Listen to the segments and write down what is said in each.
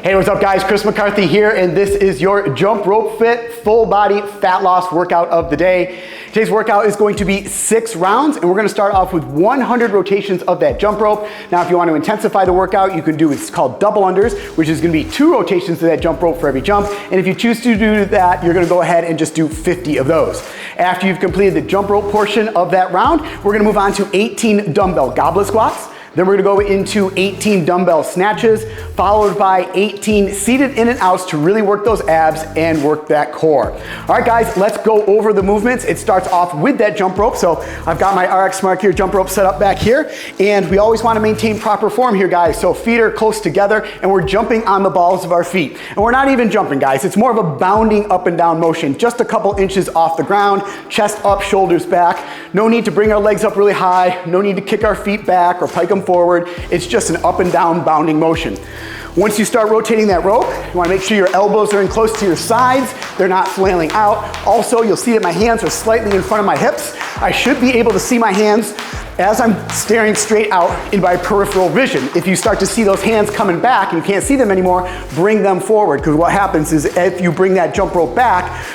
Hey, what's up guys? Chris McCarthy here, and this is your Jump Rope Fit full body fat loss workout of the day. Today's workout is going to be 6 rounds, and we're gonna start off with 100 rotations of that jump rope. Now, if you want to intensify the workout, you can do what's called double unders, which is gonna be 2 rotations of that jump rope for every jump. And if you choose to do that, you're gonna go ahead and just do 50 of those. After you've completed the jump rope portion of that round, we're gonna move on to 18 dumbbell goblet squats. Then we're gonna go into 18 dumbbell snatches, followed by 18 seated in and outs to really work those abs and work that core. All right guys, let's go over the movements. It starts off with that jump rope. So I've got my RX Smart Gear jump rope set up back here, and we always wanna maintain proper form here, guys. So feet are close together, and we're jumping on the balls of our feet. And we're not even jumping, guys. It's more of a bounding up and down motion, just a couple inches off the ground, chest up, shoulders back. No need to bring our legs up really high. No need to kick our feet back or pike them forward. It's just an up and down bounding motion. Once you start rotating that rope, you wanna make sure your elbows are in close to your sides. They're not flailing out. Also, you'll see that my hands are slightly in front of my hips. I should be able to see my hands as I'm staring straight out in my peripheral vision. If you start to see those hands coming back and you can't see them anymore, bring them forward, because what happens is if you bring that jump rope back,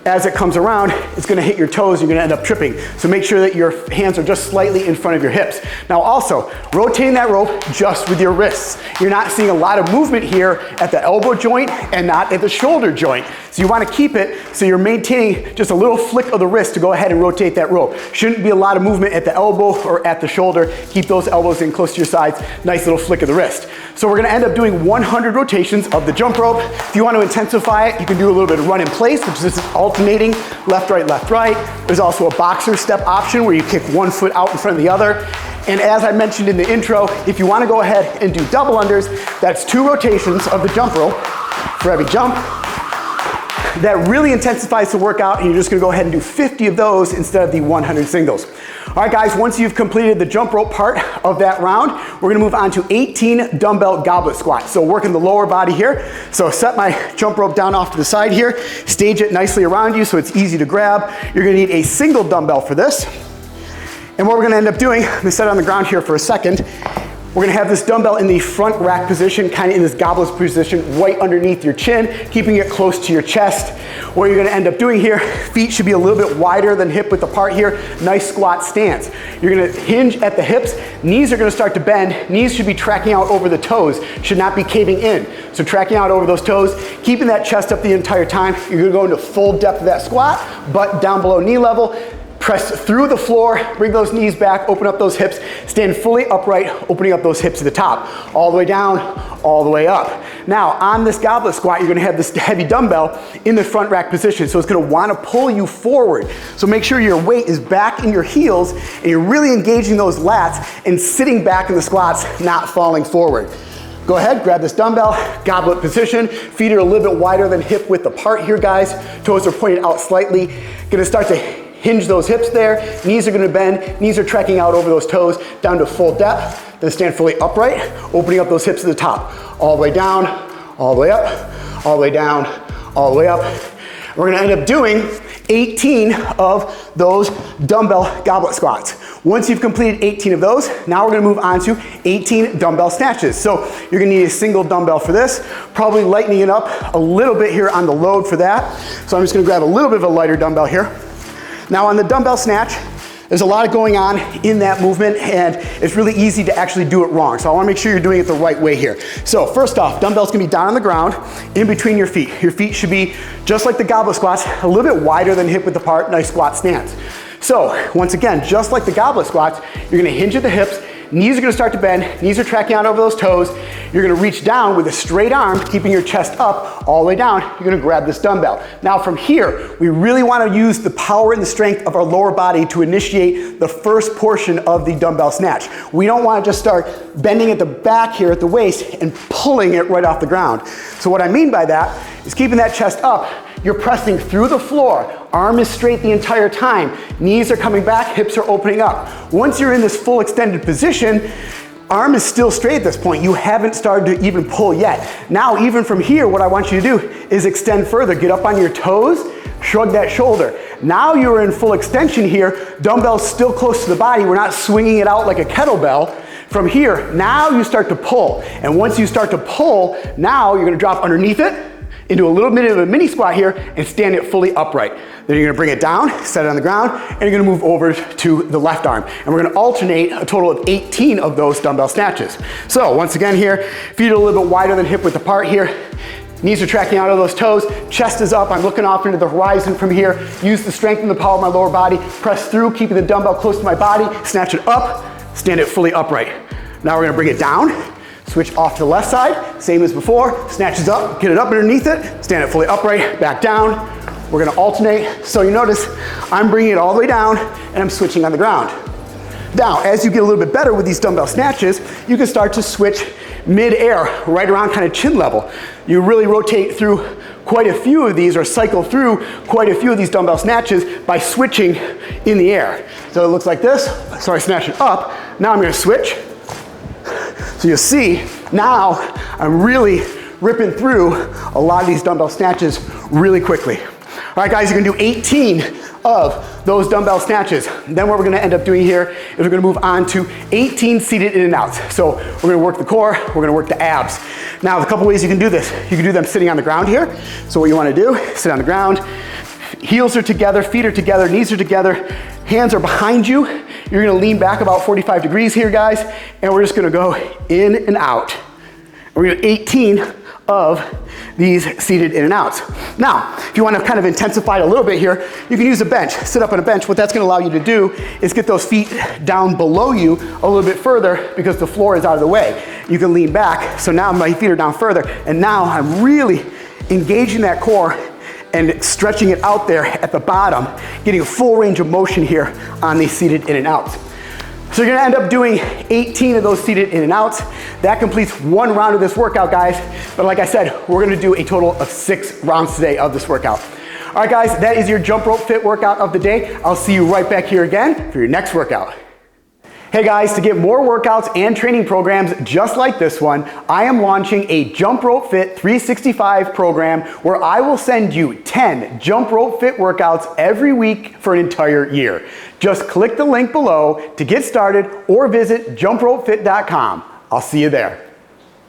as it comes around, it's gonna hit your toes, you're gonna end up tripping. So make sure that your hands are just slightly in front of your hips. Now also, rotating that rope just with your wrists. You're not seeing a lot of movement here at the elbow joint and not at the shoulder joint. So you wanna keep it so you're maintaining just a little flick of the wrist to go ahead and rotate that rope. Shouldn't be a lot of movement at the elbow or at the shoulder. Keep those elbows in close to your sides, nice little flick of the wrist. So we're gonna end up doing 100 rotations of the jump rope. If you want to intensify it, you can do a little bit of run in place, which is alternating left, right, left, right. There's also a boxer step option where you kick one foot out in front of the other. And as I mentioned in the intro, if you want to go ahead and do double unders, that's 2 rotations of the jump rope for every jump. That really intensifies the workout, and you're just gonna go ahead and do 50 of those instead of the 100 singles. All right guys, once you've completed the jump rope part of that round, we're gonna move on to 18 dumbbell goblet squats. So working the lower body here. So set my jump rope down off to the side here, stage it nicely around you so it's easy to grab. You're gonna need a single dumbbell for this. And what we're gonna end up doing, let me set it on the ground here for a second. We're gonna have this dumbbell in the front rack position, kind of in this goblet position, right underneath your chin, keeping it close to your chest. What you're gonna end up doing here, feet should be a little bit wider than hip width apart here, nice squat stance. You're gonna hinge at the hips, knees are gonna start to bend, knees should be tracking out over the toes, should not be caving in. So tracking out over those toes, keeping that chest up the entire time. You're gonna go into full depth of that squat, butt down below knee level. Press through the floor, bring those knees back, open up those hips, stand fully upright, opening up those hips to the top, all the way down, all the way up. Now, on this goblet squat, you're gonna have this heavy dumbbell in the front rack position, so it's gonna wanna pull you forward. So make sure your weight is back in your heels, and you're really engaging those lats and sitting back in the squats, not falling forward. Go ahead, grab this dumbbell, goblet position. Feet are a little bit wider than hip width apart here, guys. Toes are pointed out slightly. Gonna start to hinge those hips there, knees are gonna bend, knees are tracking out over those toes, down to full depth, then stand fully upright, opening up those hips to the top, all the way down, all the way up, all the way down, all the way up. We're gonna end up doing 18 of those dumbbell goblet squats. Once you've completed 18 of those, now we're gonna move on to 18 dumbbell snatches. So you're gonna need a single dumbbell for this, probably lightening it up a little bit here on the load for that. So I'm just gonna grab a little bit of a lighter dumbbell here. Now on the dumbbell snatch, there's a lot going on in that movement, and it's really easy to actually do it wrong. So I wanna make sure you're doing it the right way here. So first off, dumbbell's gonna be down on the ground, in between your feet. Your feet should be, just like the goblet squats, a little bit wider than hip width apart, nice squat stance. So once again, just like the goblet squats, you're gonna hinge at the hips, knees are gonna start to bend, knees are tracking out over those toes. You're gonna reach down with a straight arm, keeping your chest up all the way down. You're gonna grab this dumbbell. Now from here, we really wanna use the power and the strength of our lower body to initiate the first portion of the dumbbell snatch. We don't wanna just start bending at the back here at the waist and pulling it right off the ground. So what I mean by that is keeping that chest up. You're pressing through the floor. Arm is straight the entire time. Knees are coming back, hips are opening up. Once you're in this full extended position, arm is still straight at this point. You haven't started to even pull yet. Now, even from here, what I want you to do is extend further. Get up on your toes, shrug that shoulder. Now you're in full extension here. Dumbbell's still close to the body. We're not swinging it out like a kettlebell. From here, now you start to pull. And once you start to pull, now you're gonna drop underneath it into a little bit of a mini squat here and stand it fully upright. Then you're gonna bring it down, set it on the ground, and you're gonna move over to the left arm. And we're gonna alternate a total of 18 of those dumbbell snatches. So once again here, feet are a little bit wider than hip width apart here. Knees are tracking out of those toes, chest is up, I'm looking off into the horizon from here. Use the strength and the power of my lower body, press through, keeping the dumbbell close to my body, snatch it up, stand it fully upright. Now we're gonna bring it down, switch off to the left side, same as before, snatches up, get it up underneath it, stand it fully upright, back down. We're gonna alternate, so you notice I'm bringing it all the way down and I'm switching on the ground. Now, as you get a little bit better with these dumbbell snatches, you can start to switch mid-air, right around kind of chin level. You really rotate through quite a few of these, or cycle through quite a few of these dumbbell snatches by switching in the air. So it looks like this, so I snatch it up, now I'm gonna switch. So you'll see, now I'm really ripping through a lot of these dumbbell snatches really quickly. All right, guys, you're gonna do 18 of those dumbbell snatches. Then what we're gonna end up doing here is we're gonna move on to 18 seated in and outs. So we're gonna work the core, we're gonna work the abs. Now, there's a couple ways you can do this. You can do them sitting on the ground here. So what you wanna do, sit on the ground, heels are together, feet are together, knees are together, hands are behind you. You're gonna lean back about 45 degrees here, guys, and we're just gonna go in and out. We're gonna do 18 of these seated in and outs. Now, if you want to kind of intensify it a little bit here, you can use a bench. Sit up on a bench. What that's going to allow you to do is get those feet down below you a little bit further because the floor is out of the way. You can lean back. So now my feet are down further, and now I'm really engaging that core and stretching it out there at the bottom, getting a full range of motion here on these seated in and outs. So you're gonna end up doing 18 of those seated in and outs. That completes one round of this workout, guys. But like I said, we're gonna do a total of 6 rounds today of this workout. All right, guys, that is your jump rope fit workout of the day. I'll see you right back here again for your next workout. Hey guys, to get more workouts and training programs just like this one, I am launching a Jump Rope Fit 365 program where I will send you 10 jump rope fit workouts every week for an entire year. Just click the link below to get started or visit jumpropefit.com. I'll see you there.